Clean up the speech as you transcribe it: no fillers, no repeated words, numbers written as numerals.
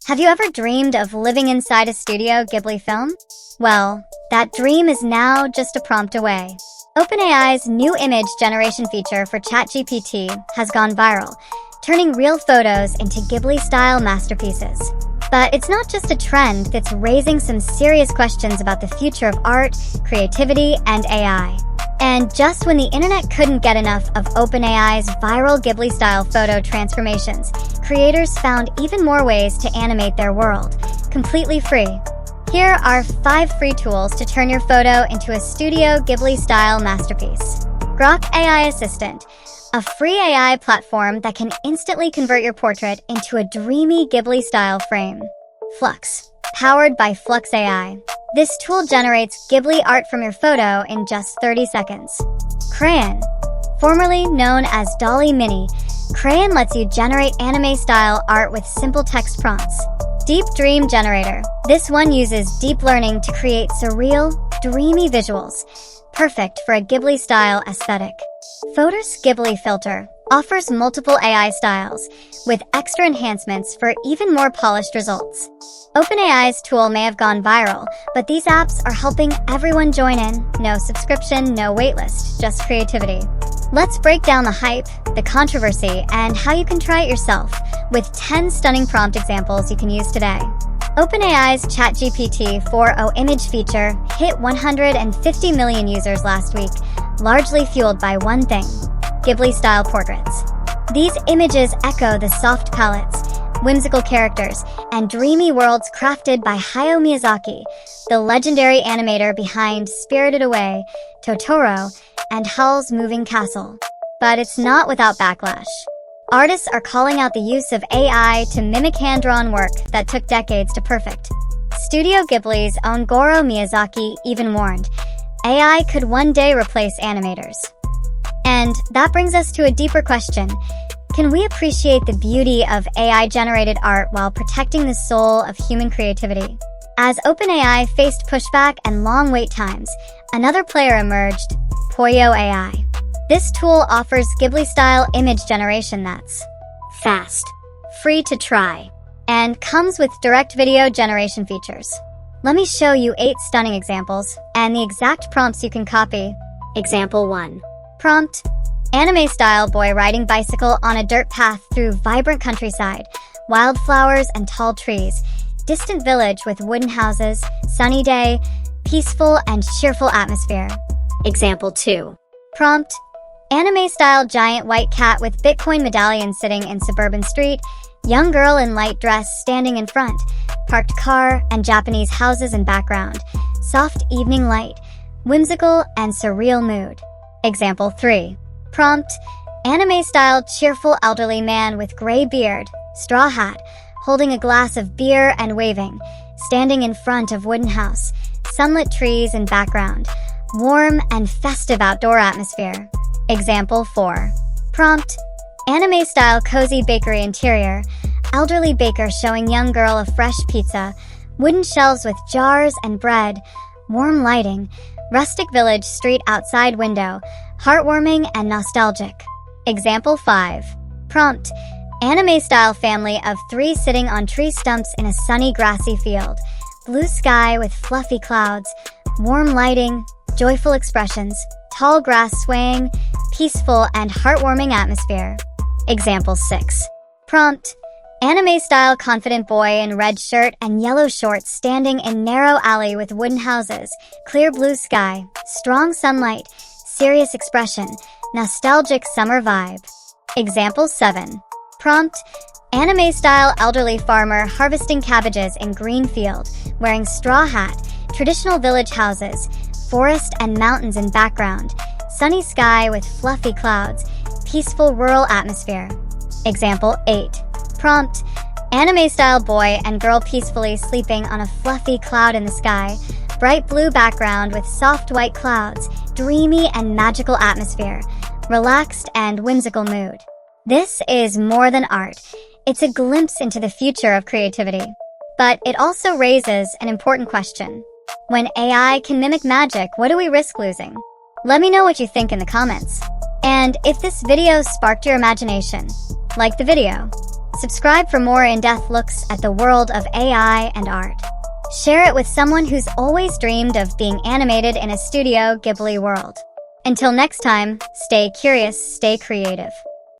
Have you ever dreamed of living inside a Studio Ghibli film? Well, that dream is now just a prompt away. OpenAI's new image generation feature for ChatGPT has gone viral, turning real photos into Ghibli-style masterpieces. But it's not just a trend that's raising some serious questions about the future of art, creativity, and AI. And just when the internet couldn't get enough of OpenAI's viral Ghibli-style photo transformations, creators found even more ways to animate their world, completely free. Here are 5 free tools to turn your photo into a Studio Ghibli-style masterpiece. Grok AI Assistant, a free AI platform that can instantly convert your portrait into a dreamy Ghibli-style frame. Flux, powered by Flux AI. This tool generates Ghibli art from your photo in just 30 seconds. Craiyon, formerly known as DALL-E Mini, Craiyon lets you generate anime-style art with simple text prompts. Deep Dream Generator. This one uses deep learning to create surreal, dreamy visuals, perfect for a Ghibli-style aesthetic. Fotor's Ghibli Filter offers multiple AI styles, with extra enhancements for even more polished results. OpenAI's tool may have gone viral, but these apps are helping everyone join in. No subscription, no waitlist, just creativity. Let's break down the hype, the controversy, and how you can try it yourself, with 10 stunning prompt examples you can use today. OpenAI's ChatGPT 4o image feature hit 150 million users last week, largely fueled by one thing: Ghibli-style portraits. These images echo the soft palettes, whimsical characters, and dreamy worlds crafted by Hayao Miyazaki, the legendary animator behind Spirited Away, Totoro, and Howl's Moving Castle. But it's not without backlash. Artists are calling out the use of AI to mimic hand-drawn work that took decades to perfect. Studio Ghibli's own Goro Miyazaki even warned, AI could one day replace animators. And that brings us to a deeper question. Can we appreciate the beauty of AI-generated art while protecting the soul of human creativity? As OpenAI faced pushback and long wait times, another player emerged, Pollo AI. This tool offers Ghibli-style image generation that's fast, free to try, and comes with direct video generation features. Let me show you 8 stunning examples and the exact prompts you can copy. Example 1. Prompt: anime-style boy riding bicycle on a dirt path through vibrant countryside, wildflowers and tall trees, distant village with wooden houses, sunny day, peaceful and cheerful atmosphere. Example 2. Prompt: anime-style giant white cat with Bitcoin medallion sitting in suburban street, young girl in light dress standing in front, parked car and Japanese houses in background, soft evening light, whimsical and surreal mood. Example 3. Prompt: anime-style cheerful elderly man with gray beard, straw hat, holding a glass of beer and waving, standing in front of wooden house, sunlit trees in background, warm and festive outdoor atmosphere. Example 4. Prompt: anime-style cozy bakery interior, elderly baker showing young girl a fresh pizza, wooden shelves with jars and bread, warm lighting, rustic village street outside window, heartwarming and nostalgic. Example 5. Prompt: anime-style family of 3 sitting on tree stumps in a sunny grassy field, blue sky with fluffy clouds, warm lighting, joyful expressions, tall grass swaying, peaceful and heartwarming atmosphere. Example 6. Prompt: anime-style confident boy in red shirt and yellow shorts standing in narrow alley with wooden houses, clear blue sky, strong sunlight, serious expression, nostalgic summer vibe. Example 7. Prompt: anime-style elderly farmer harvesting cabbages in green field, wearing straw hat, traditional village houses, forest and mountains in background, sunny sky with fluffy clouds, peaceful rural atmosphere. Example 8. Prompt: anime-style boy and girl peacefully sleeping on a fluffy cloud in the sky, bright blue background with soft white clouds, dreamy and magical atmosphere, relaxed and whimsical mood. This is more than art. It's a glimpse into the future of creativity. But it also raises an important question. When AI can mimic magic, what do we risk losing? Let me know what you think in the comments. And if this video sparked your imagination, like the video, Subscribe for more in-depth looks at the world of AI and art. Share it with someone who's always dreamed of being animated in a Studio Ghibli world. Until next time, stay curious, stay creative.